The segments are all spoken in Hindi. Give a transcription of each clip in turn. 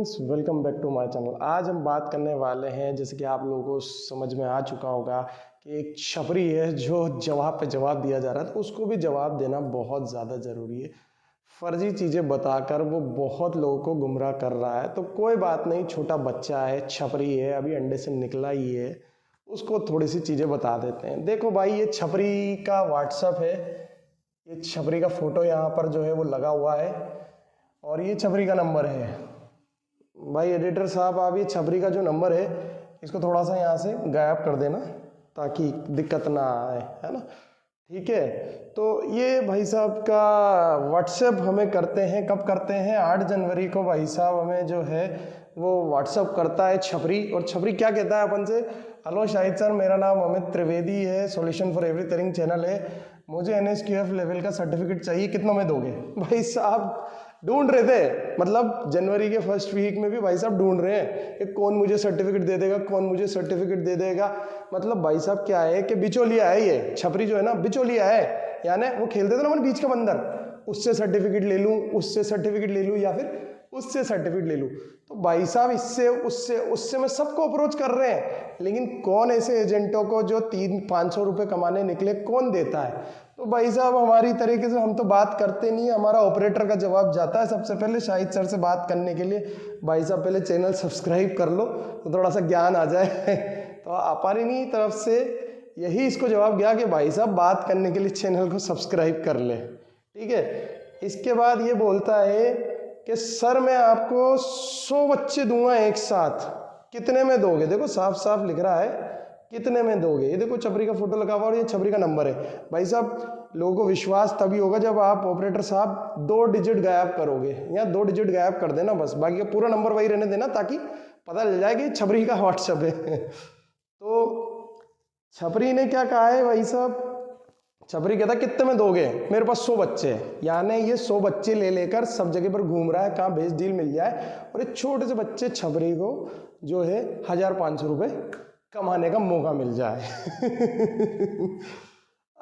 Friends, welcome back to my channel. आज हम बात करने वाले हैं, जैसे कि आप लोगों को समझ में आ चुका होगा कि एक छपरी है जो जवाब पे जवाब दिया जा रहा है, तो उसको भी जवाब देना बहुत ज़्यादा ज़रूरी है। फर्जी चीज़ें बताकर वो बहुत लोगों को गुमराह कर रहा है। तो कोई बात नहीं, छोटा बच्चा है, छपरी है, अभी अंडे से निकला ही है, उसको थोड़ी सी चीज़ें बता देते हैं। देखो भाई, ये छपरी का व्हाट्सअप है, ये छपरी का फ़ोटो यहाँ पर जो है वो लगा हुआ है और ये छपरी का नंबर है। भाई एडिटर साहब, आप ये छपरी का जो नंबर है इसको थोड़ा सा यहाँ से गायब कर देना ताकि दिक्कत ना आए, है ना। ठीक है, तो ये भाई साहब का व्हाट्सएप हमें करते हैं, कब करते हैं? 8 जनवरी को भाई साहब हमें जो है वो व्हाट्सएप करता है छपरी। और छपरी क्या कहता है अपन से? हेलो शाहिद सर, मेरा नाम अमित त्रिवेदी है, सॉल्यूशन फॉर एवरीथिंग चैनल है, मुझे NSQF लेवल का सर्टिफिकेट चाहिए, कितना में दोगे? भाई साहब ढूंढ रहे थे, मतलब जनवरी के फर्स्ट वीक में भी भाई साहब ढूंढ रहे हैं कि कौन मुझे सर्टिफिकेट दे देगा, कौन मुझे सर्टिफिकेट दे देगा। मतलब भाई साहब क्या है कि बिचौलिया है, ये छपरी जो है ना बिचौलिया है। यानी वो खेलते थे ना मन बीच का बंदर, उससे सर्टिफिकेट ले लूँ, उससे सर्टिफिकेट ले लूँ, या फिर उससे सर्टिफिकेट ले लूँ। तो भाई साहब इससे उससे उससे में सबको अप्रोच कर रहे हैं, लेकिन कौन ऐसे एजेंटों को जो 300-500 रुपये कमाने निकले कौन देता है? तो भाई साहब हमारी तरीके से हम तो बात करते नहीं, हमारा ऑपरेटर का जवाब जाता है। सबसे पहले शाहिद सर से बात करने के लिए भाई साहब पहले चैनल सब्सक्राइब कर लो तो थोड़ा सा ज्ञान आ जाए। तो हमारी तरफ से यही इसको जवाब गया कि भाई साहब बात करने के लिए चैनल को सब्सक्राइब कर ले। ठीक है, इसके बाद ये बोलता है कि सर मैं आपको 100 बच्चे दूंगा एक साथ, कितने में दोगे? देखो साफ साफ लिख रहा है कितने में दोगे। ये देखो छपरी का फोटो लगा हुआ और ये छपरी का नंबर है। भाई साहब लोगों को विश्वास तभी होगा जब आप ऑपरेटर साहब 2 डिजिट गायब करोगे, या 2 डिजिट गायब कर देना बस, बाकी का पूरा नंबर वही रहने देना ताकि पता चल जाए कि छपरी का व्हाट्सएप है। तो छपरी ने क्या कहा है भाई साहब? छपरी कहता कितने में दोगे? मेरे पास 100 बच्चे हैं। यानी ये 100 बच्चे ले लेकर सब जगह पर घूम रहा है, कहाँ बेस्ट डील मिल जाए, और एक छोटे से बच्चे छपरी को जो है 1500 रुपये कमाने का मौका मिल जाए।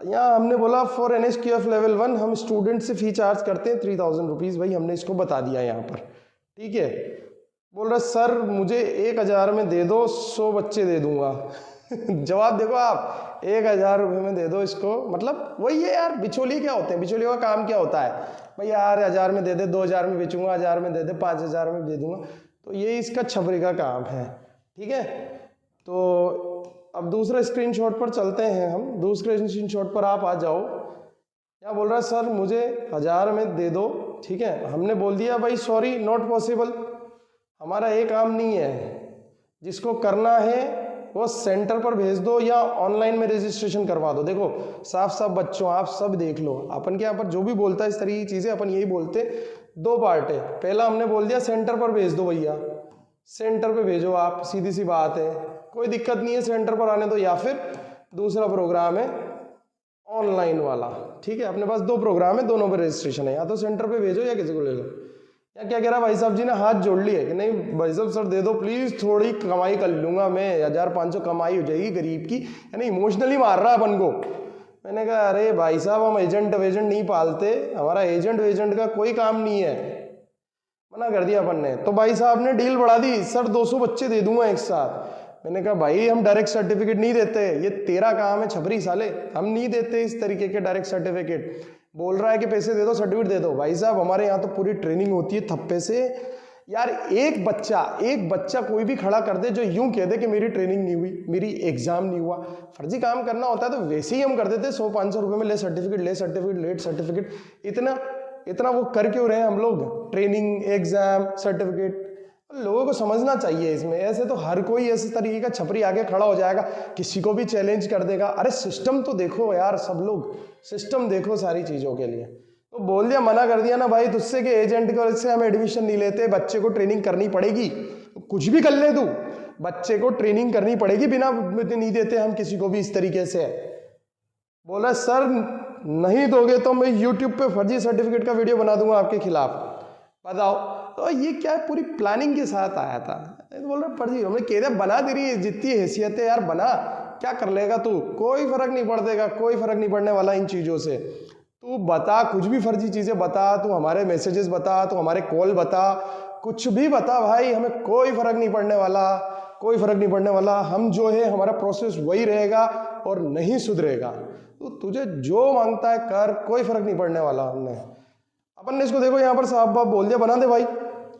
यहाँ हमने बोला फॉर NSQF लेवल 1 हम स्टूडेंट से फी चार्ज करते हैं 3000 रुपीज़। भाई हमने इसको बता दिया यहाँ पर। ठीक है, बोल रहा सर मुझे 1000 में दे दो, 100 बच्चे दे दूंगा। जवाब देखो आप, 1000 रुपये में दे दो इसको। मतलब वही है यार, बिचौलिए क्या होते हैं, बिचौलियों का काम क्या होता है? भाई यार 1000 में दे दे, 2000 में बेचूंगा, 1000 में दे दे, 5000 में दे दूंगा। तो ये इसका छपरी का काम है। ठीक है, तो अब दूसरे स्क्रीनशॉट पर चलते हैं हम। दूसरे स्क्रीनशॉट पर आप आ जाओ। क्या बोल रहा है? सर मुझे 1000 में दे दो। ठीक है, हमने बोल दिया भाई सॉरी नॉट पॉसिबल, हमारा ये काम नहीं है। जिसको करना है वो सेंटर पर भेज दो या ऑनलाइन में रजिस्ट्रेशन करवा दो। देखो साफ साफ बच्चों, आप सब देख लो, अपन के यहाँ पर जो भी बोलता है इस तरह की चीज़ें अपन यही बोलते। 2 पार्ट है। पहला हमने बोल दिया सेंटर पर भेज दो भैया, सेंटर पे भेजो आप, सीधी सी बात है, कोई दिक्कत नहीं है, सेंटर पर आने दो। या फिर दूसरा प्रोग्राम है ऑनलाइन वाला। ठीक है, अपने पास 2 प्रोग्राम है, दोनों पे रजिस्ट्रेशन है, या तो सेंटर पे भेजो या किसी को ले लो। या क्या कह रहा भाई साहब जी ने हाथ जोड़ लिए कि नहीं भाई साहब सर दे दो प्लीज़, थोड़ी कमाई कर लूँगा मैं, 1500 कमाई हो जाएगी गरीब की। यानी इमोशनली मार रहा है अपन को। मैंने कहा अरे भाई साहब हम एजेंट वेजेंट नहीं पालते, हमारा एजेंट वेजेंट का कोई काम नहीं है, मना कर दिया अपन ने। तो भाई साहब ने डील बढ़ा दी, सर 200 बच्चे दे दूंगा एक साथ। मैंने कहा भाई हम डायरेक्ट सर्टिफिकेट नहीं देते, ये तेरा काम है छपरी साले, हम नहीं देते इस तरीके के डायरेक्ट सर्टिफिकेट। बोल रहा है कि पैसे दे दो, सर्टिफिकेट दे दो। भाई साहब हमारे यहाँ तो पूरी ट्रेनिंग होती है थप्पे से। यार एक बच्चा कोई भी खड़ा कर दे जो यूं कह दे कि मेरी ट्रेनिंग नहीं हुई, मेरी एग्जाम नहीं हुआ, फर्जी काम करना होता है तो वैसे ही हम कर देते। 100-500 रुपये में ले सर्टिफिकेट, लेट सर्टिफिकेट, इतना वो कर क्यों रहे हैं हम लोग? ट्रेनिंग, एग्जाम, सर्टिफिकेट, लोगों को समझना चाहिए इसमें। ऐसे तो हर कोई ऐसे तरीके का छपरी आगे खड़ा हो जाएगा, किसी को भी चैलेंज कर देगा। अरे सिस्टम तो देखो यार, सब लोग सिस्टम देखो सारी चीज़ों के लिए। तो बोल दिया, मना कर दिया ना भाई तुझसे कि एजेंट को से हम एडमिशन नहीं लेते, बच्चे को ट्रेनिंग करनी पड़ेगी। कुछ भी कर ले तू, बच्चे को ट्रेनिंग करनी पड़ेगी, बिना नहीं देते हम किसी को भी इस तरीके से। बोला सर नहीं दोगे तो मैं YouTube पे फर्जी सर्टिफिकेट का वीडियो बना दूंगा आपके खिलाफ, बताओ। तो ये क्या है, पूरी प्लानिंग के साथ आया था। बोल रहा फर्जी, हमने कह दिया बना तेरी जितनी हैसियत है यार बना, क्या कर लेगा तू, कोई फर्क नहीं पड़ेगा, कोई फर्क नहीं पड़ने वाला इन चीज़ों से। तू बता कुछ भी फर्जी चीज़ें बता, तू हमारे मैसेजेस बता, तू हमारे कॉल बता, कुछ भी बता भाई, हमें कोई फर्क नहीं पड़ने वाला, कोई फर्क नहीं पड़ने वाला। हम जो है हमारा प्रोसेस वही रहेगा और नहीं सुधरेगा। तो तुझे जो मांगता है कर, कोई फर्क नहीं पड़ने वाला। अपन ने इसको देखो यहाँ पर साफ बाफ बोल दिया, बना दे भाई,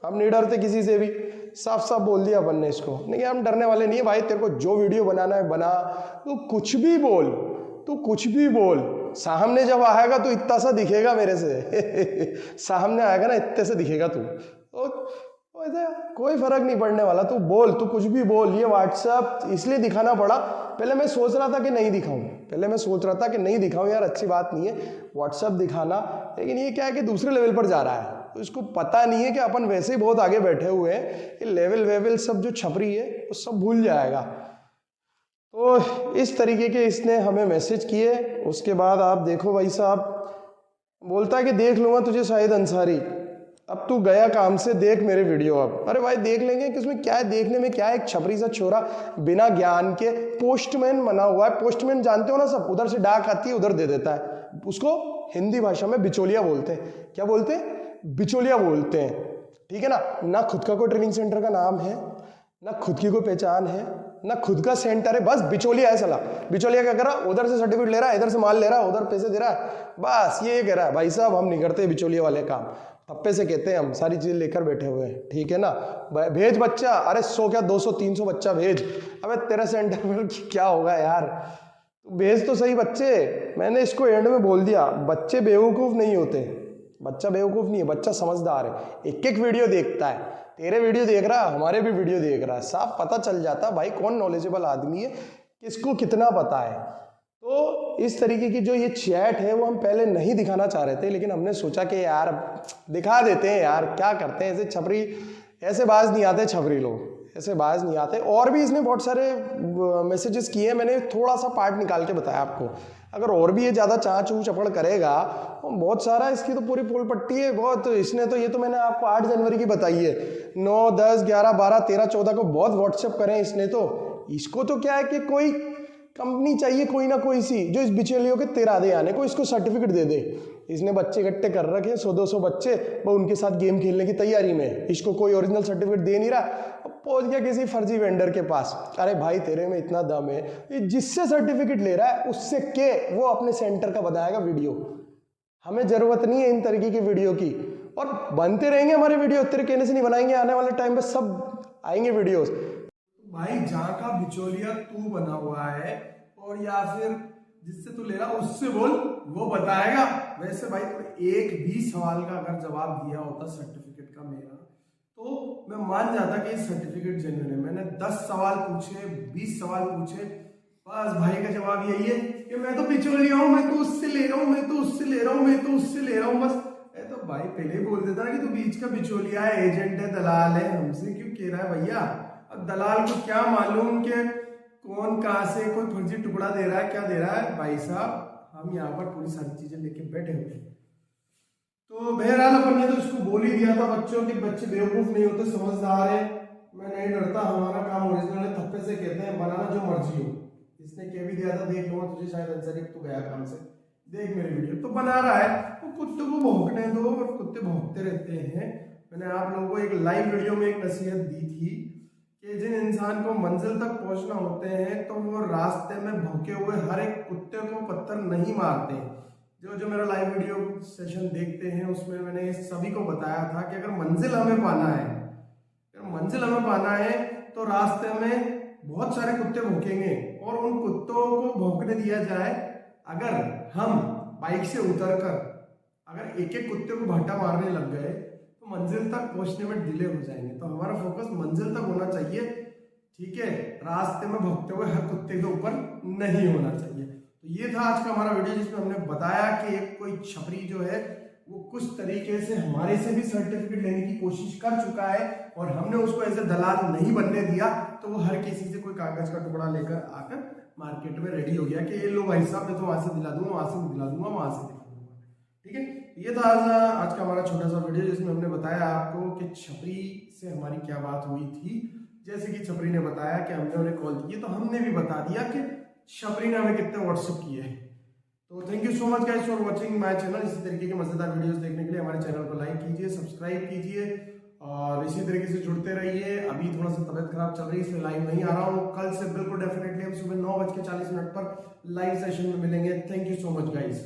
हम नहीं डरते किसी से भी, साफ साफ बोल दिया अपन ने इसको। नहीं हम डरने वाले नहीं है भाई, तेरे को जो वीडियो बनाना है बना, तू कुछ भी बोल, तू कुछ भी बोल। सामने जब आएगा तो इतना सा दिखेगा मेरे से सामने आएगा ना इतने से दिखेगा तू, तो ऐसे कोई फर्क नहीं पड़ने वाला। तू बोल, तू कुछ भी बोल। ये व्हाट्सएप इसलिए दिखाना पड़ा, पहले मैं सोच रहा था कि नहीं दिखाऊं, पहले मैं सोच रहा था कि नहीं दिखाऊं यार, अच्छी बात नहीं है व्हाट्सएप दिखाना। लेकिन ये क्या है कि दूसरे लेवल पर जा रहा है, तो इसको पता नहीं है कि अपन वैसे ही बहुत आगे बैठे हुए हैं, ये लेवल वेवल सब जो छपरी है वो सब भूल जाएगा। तो इस तरीके के इसने हमें मैसेज किए। उसके बाद आप देखो भाई साहब, बोलता है कि देख लूँगा तुझे शाहिद अंसारी, अब तू गया काम से, देख मेरे वीडियो अब। अरे भाई देख लेंगे कि उसमें क्या है, देखने में क्या है। एक छपरी सा छोरा बिना ज्ञान के पोस्टमैन बना हुआ है। पोस्टमैन जानते हो ना सब, उधर से डाक आती है उधर दे देता है। उसको हिंदी भाषा में बिचौलिया बोलते हैं। क्या बोलते हैं? बिचौलिया बोलते हैं, ठीक है ना। ना खुद का कोई ट्रेनिंग सेंटर का नाम है, ना खुद की कोई पहचान है, ना खुद का सेंटर है, बस बिचौलिया है साला। बिचौलिया क्या कर रहा है, उधर से सर्टिफिकेट ले रहा है, इधर से माल ले रहा है, उधर पैसे दे रहा है, बस ये कह रहा है। भाई साहब हम नहीं करते बिचौलिया वाले काम, थप्पे से कहते हैं हम, सारी चीजें लेकर बैठे हुए हैं, ठीक है ना। भेज बच्चा, अरे 100 क्या 200 300 बच्चा भेज। अबे तेरे सेंटर पर क्या होगा यार, तू भेज तो सही बच्चे। मैंने इसको एंड में बोल दिया, बच्चे बेवकूफ नहीं होते, बच्चा बेवकूफ नहीं है, बच्चा समझदार है। एक एक वीडियो देखता है, तेरे वीडियो देख रहा है, हमारे भी वीडियो देख रहा है, साफ पता चल जाता भाई कौन नॉलेजेबल आदमी है, किसको कितना पता है। तो इस तरीके की जो ये चैट है वो हम पहले नहीं दिखाना चाह रहे थे, लेकिन हमने सोचा कि यार दिखा देते हैं यार, क्या करते हैं। ऐसे छपरी, ऐसे बाज नहीं आते छपरी लोग, ऐसे बाज नहीं आते। और भी इसने बहुत सारे मैसेजेस किए हैं, मैंने थोड़ा सा पार्ट निकाल के बताया आपको। अगर और भी ये ज़्यादा चाँच ऊ चपड़ करेगा तो बहुत सारा, इसकी तो पूरी पोल पट्टी है बहुत। इसने तो, ये तो मैंने आपको 8 जनवरी की बताई है, 9, 10, 11, 12, 13, 14 को बहुत व्हाट्सएप करें इसने। तो इसको तो क्या है कि कोई कंपनी चाहिए कोई ना कोई सी, जो इस बिचौलियों के तेरा दे आने को, इसको सर्टिफिकेट दे दे। इसने बच्चे इकट्ठे कर रखे हैं 100-200 बच्चे, वो उनके साथ गेम खेलने की तैयारी में। इसको कोई ओरिजिनल सर्टिफिकेट दे नहीं रहा, पहुंच गया किसी फर्जी वेंडर के पास। अरे भाई तेरे में इतना दम है, ये जिससे सर्टिफिकेट ले रहा है उससे के वो अपने सेंटर का बनाएगा वीडियो। हमें जरूरत नहीं है इन तरीके की वीडियो की, और बनते रहेंगे हमारे वीडियो, तेरे कहने से नहीं बनाएंगे, आने वाले टाइम पे सब आएंगे वीडियोस। भाई जहाँ का बिचौलिया तू बना हुआ है, और या फिर जिससे तू ले रहा उससे बोल, वो बताएगा। वैसे भाई एक भी सवाल का अगर जवाब दिया होता सर्टिफिकेट का मेरा, तो मैं मान जाता कि सर्टिफिकेट जेन्युइन है। मैंने 10 सवाल पूछे, 20 सवाल पूछे, बस भाई का जवाब यही है कि मैं तो बिचौलिया हूँ, मैं तो उससे ले रहा हूँ, मैं तो उससे ले रहा हूँ, मैं तो उससे ले रहा हूँ। बस तो भाई पहले ही बोल देता ना कि तू बीच का बिचौलिया है, एजेंट है, दलाल है, हमसे क्यों कह रहा है भैया। अब दलाल को क्या मालूम कि कौन कहाँ से कोई फर्जी टुकड़ा दे रहा है, क्या दे रहा है। भाई साहब हम यहाँ पर पूरी सारी चीजें लेके बैठे हुए हैं। तो बहरहाल अपन ने तो इसको बोल ही दिया था बच्चों के, बच्चे बेवकूफ नहीं होते, समझदार है। मैं नहीं डरता, हमारा काम ओरिजिनल है, थप्पे से कहते हैं, बनाना जो मर्जी हो। इसने कह भी दिया था देख लूंगा तुझे शायद अंसारी, तू गया काम से, देख मेरे वीडियो। तो बना रहा है, वो कुत्ते को भौंकने दो, और कुत्ते भौंकते रहते हैं। मैंने आप लोगों को एक लाइव वीडियो में एक नसीहत दी थी कि जिन इंसान को मंजिल तक पहुंचना होते हैं तो वो रास्ते में भौंके हुए हर एक कुत्ते को पत्थर नहीं मारते। जो मेरा लाइव वीडियो सेशन देखते हैं उसमें मैंने सभी को बताया था कि अगर मंजिल हमें पाना है, तो रास्ते में बहुत सारे कुत्ते भौंकेंगे, और उन कुत्तों को भौंकने दिया जाए। अगर हम बाइक से उतरकर अगर एक एक कुत्ते को भाटा मारने लग गए तो मंजिल तक पहुंचने में डिले हो जाएंगे। तो हमारा फोकस मंजिल तक होना चाहिए, ठीक है, रास्ते में भौंकते हुए हर कुत्ते के ऊपर नहीं होना चाहिए। तो ये था आज का हमारा वीडियो, जिसमें हमने बताया कि एक कोई छपरी जो है वो कुछ तरीके से हमारे से भी सर्टिफिकेट लेने की कोशिश कर चुका है, और हमने उसको ऐसे दलाल नहीं बनने दिया। तो वो हर किसी से कोई कागज का टुकड़ा लेकर आकर मार्केट में रेडी हो गया कि ये लो भाई साहब, मैं तो वहां से दिला दूंगा, वहां से दिला दूंगा, वहां से दिला दूंगा, ठीक है। ये था आज का हमारा छोटा सा वीडियो, जिसमें हमने बताया आपको कि छपरी से हमारी क्या बात हुई थी। जैसे कि छपरी ने बताया कि हमने उन्हें कॉल किया, तो हमने भी बता दिया कि छपरी ने हमें कितने व्हाट्सएप किए हैं। तो thank you so much guys for watching my channel. इसी तरीके के मजेदार वीडियोस देखने के लिए हमारे चैनल को लाइक कीजिए, सब्सक्राइब कीजिए, और इसी तरीके से जुड़ते रहिए। अभी थोड़ा सा तबियत खराब चल रही है इसलिए लाइव नहीं आ रहा हूँ। कल से बिल्कुल डेफिनेटली हम सुबह 9:40 पर लाइव सेशन में मिलेंगे। Thank you so much guys.